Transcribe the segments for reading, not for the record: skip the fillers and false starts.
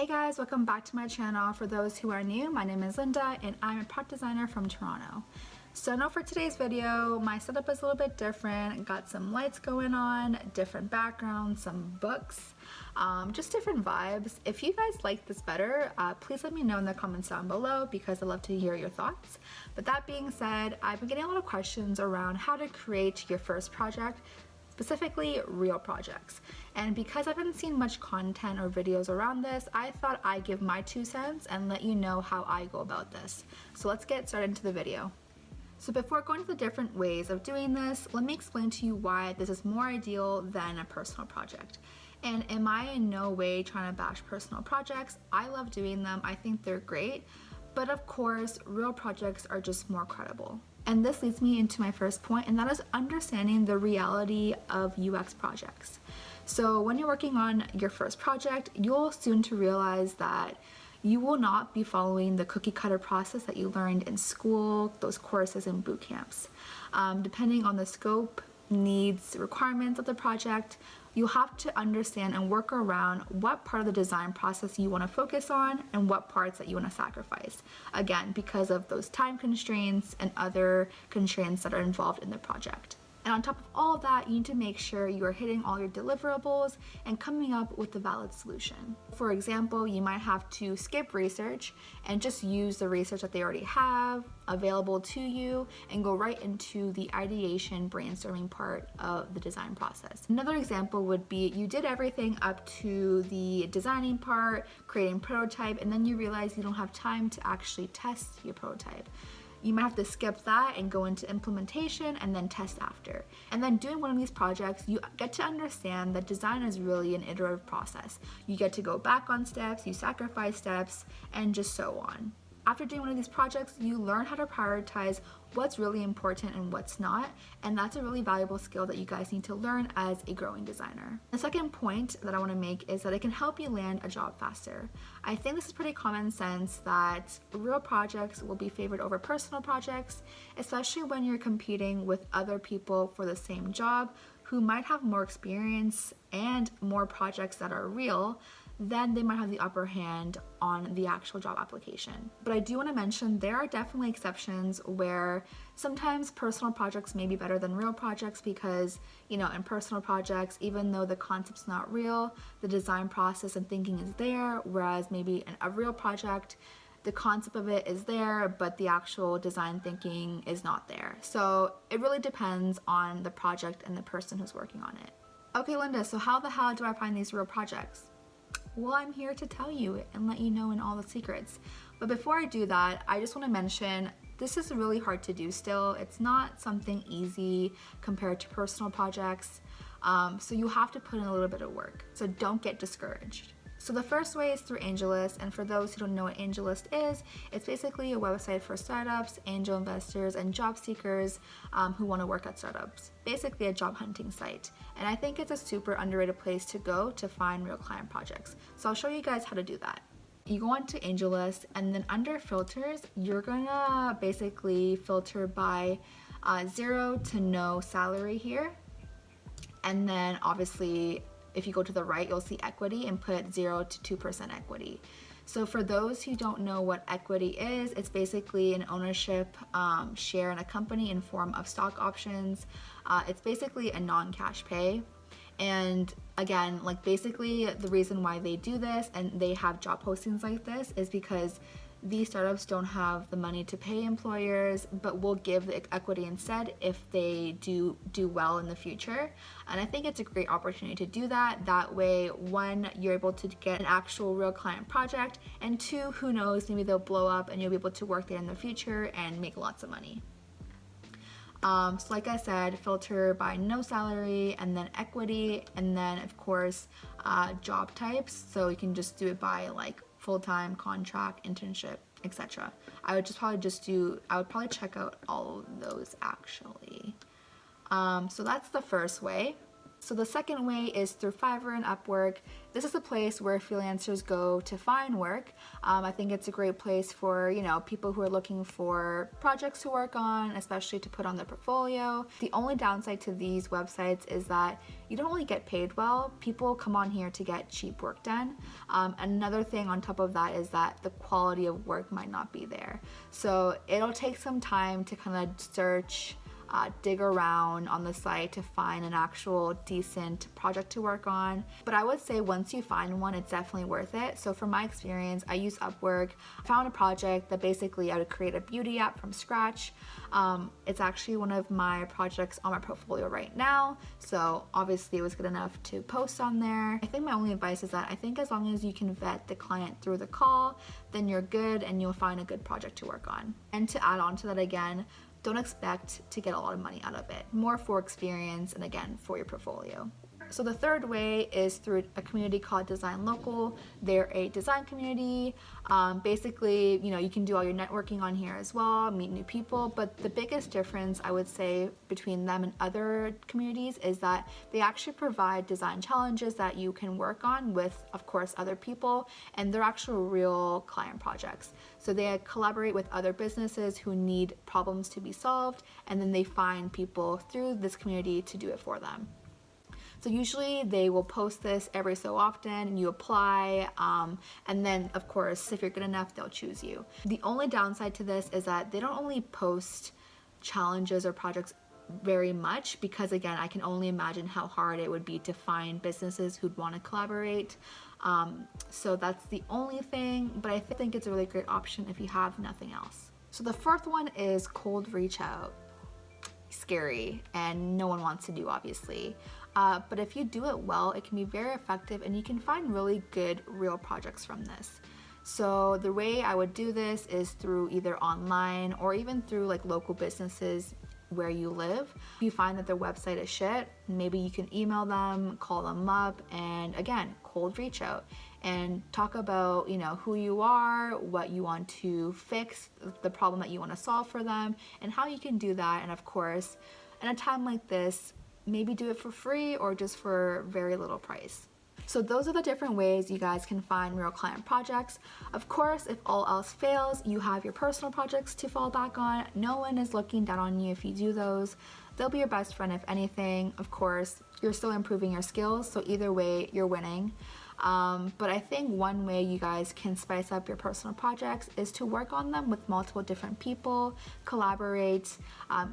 Hey guys, welcome back to my channel. For those who are new, my name is Linda and I'm a product designer from Toronto. So now for today's video, my setup is a little bit different. Got some lights going on, different backgrounds, some books, just different vibes. If you guys like this better, please let me know in the comments down below because I'd love to hear your thoughts. But that being said, I've been getting a lot of questions around how to create your first project, specifically real projects. And because I haven't seen much content or videos around this, I thought I'd give my 2 cents and let you know how I go about this. So let's get started into the video. So before going to the different ways of doing this, let me explain to you why this is more ideal than a personal project. And am I in no way trying to bash personal projects? I love doing them, I think they're great, but of course, real projects are just more credible. And this leads me into my first point, and that is understanding the reality of UX projects. So when you're working on your first project, you'll soon to realize that you will not be following the cookie cutter process that you learned in school, those courses and boot camps. Depending on the scope, needs, requirements of the project, you'll have to understand and work around what part of the design process you want to focus on and what parts that you want to sacrifice. Again, because of those time constraints and other constraints that are involved in the project. And on top of all of that, you need to make sure you are hitting all your deliverables and coming up with a valid solution. For example, you might have to skip research and just use the research that they already have available to you and go right into the ideation brainstorming part of the design process. Another example would be you did everything up to the designing part, creating prototype, and then you realize you don't have time to actually test your prototype. You might have to skip that and go into implementation and then test after. And then doing one of these projects, you get to understand that design is really an iterative process. You get to go back on steps, you sacrifice steps, and just so on. After doing one of these projects, you learn how to prioritize what's really important and what's not, and that's a really valuable skill that you guys need to learn as a growing designer. The second point that I want to make is that it can help you land a job faster. I think this is pretty common sense that real projects will be favored over personal projects, especially when you're competing with other people for the same job who might have more experience and more projects that are real. Then they might have the upper hand on the actual job application. But I do want to mention there are definitely exceptions where sometimes personal projects may be better than real projects because, in personal projects, even though the concept's not real, the design process and thinking is there, whereas maybe in a real project, the concept of it is there, but the actual design thinking is not there. So it really depends on the project and the person who's working on it. Okay, Linda, so how the hell do I find these real projects? Well, I'm here to tell you and let you know in all the secrets. But before I do that, I just want to mention this is really hard to do still. It's not something easy compared to personal projects. So you have to put in a little bit of work. So don't get discouraged. So the first way is through AngelList, and for those who don't know what AngelList is, it's basically a website for startups, angel investors, and job seekers who want to work at startups. Basically a job hunting site. And I think it's a super underrated place to go to find real client projects. So I'll show you guys how to do that. You go onto AngelList, and then under filters, you're gonna basically filter by 0 to no salary here. And then obviously, if you go to the right, you'll see equity and put 0 to 2% equity. So for those who don't know what equity is, it's basically an ownership share in a company in form of stock options. It's basically a non-cash pay. And again, basically the reason why they do this and they have job postings like this is because these startups don't have the money to pay employers, but will give the equity instead if they do well in the future. And I think it's a great opportunity to do that. That way, one, you're able to get an actual real client project, and two, who knows, maybe they'll blow up and you'll be able to work there in the future and make lots of money. So like I said, filter by no salary and then equity, and then of course job types. So you can just do it by full-time, contract, internship, etc. I would probably check out all of those actually. So that's the first way. So the second way is through Fiverr and Upwork. This is a place where freelancers go to find work. I think it's a great place for, people who are looking for projects to work on, especially to put on their portfolio. The only downside to these websites is that you don't really get paid well. People come on here to get cheap work done. Another thing on top of that is that the quality of work might not be there. So it'll take some time to kind of search, dig around on the site to find an actual decent project to work on. But I would say once you find one, it's definitely worth it. So from my experience, I use Upwork. I found a project that basically I would create a beauty app from scratch. It's actually one of my projects on my portfolio right now. So obviously it was good enough to post on there. I think my only advice is that I think as long as you can vet the client through the call, then you're good and you'll find a good project to work on. And to add on to that again, don't expect to get a lot of money out of it. More for experience and again, for your portfolio. So the third way is through a community called Design Local. They're a design community. Basically, you can do all your networking on here as well, meet new people. But the biggest difference I would say between them and other communities is that they actually provide design challenges that you can work on with, of course, other people, and they're actual real client projects. So they collaborate with other businesses who need problems to be solved, and then they find people through this community to do it for them. So usually they will post this every so often and you apply, and then of course if you're good enough they'll choose you. The only downside to this is that they don't only post challenges or projects very much, because again I can only imagine how hard it would be to find businesses who'd want to collaborate. So that's the only thing, but I think it's a really great option if you have nothing else. So the fourth one is cold reach out. Scary and no one wants to do, obviously. But if you do it well, it can be very effective and you can find really good real projects from this. So the way I would do this is through either online or even through like local businesses where you live. If you find that their website is shit, maybe you can email them, call them up, and again, cold reach out and talk about, who you are, what you want to fix, the problem that you want to solve for them, and how you can do that. And of course, in a time like this, maybe do it for free or just for very little price. So those are the different ways you guys can find real client projects. Of course, if all else fails, you have your personal projects to fall back on. No one is looking down on you if you do those. They'll be your best friend if anything. Of course, you're still improving your skills, so either way, you're winning. But I think one way you guys can spice up your personal projects is to work on them with multiple different people, collaborate,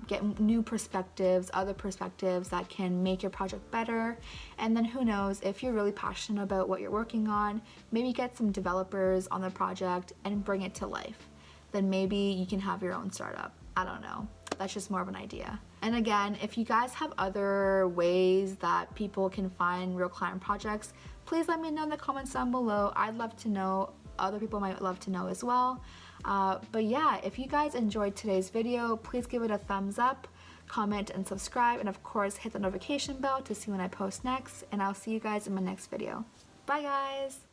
get new perspectives, other perspectives that can make your project better. And then who knows, if you're really passionate about what you're working on, maybe get some developers on the project and bring it to life. Then maybe you can have your own startup. I don't know. That's just more of an idea. And again, if you guys have other ways that people can find real client projects, please let me know in the comments down below. I'd love to know. Other people might love to know as well. But yeah, if you guys enjoyed today's video, please give it a thumbs up, comment and subscribe, and of course hit the notification bell to see when I post next. And I'll see you guys in my next video. Bye guys!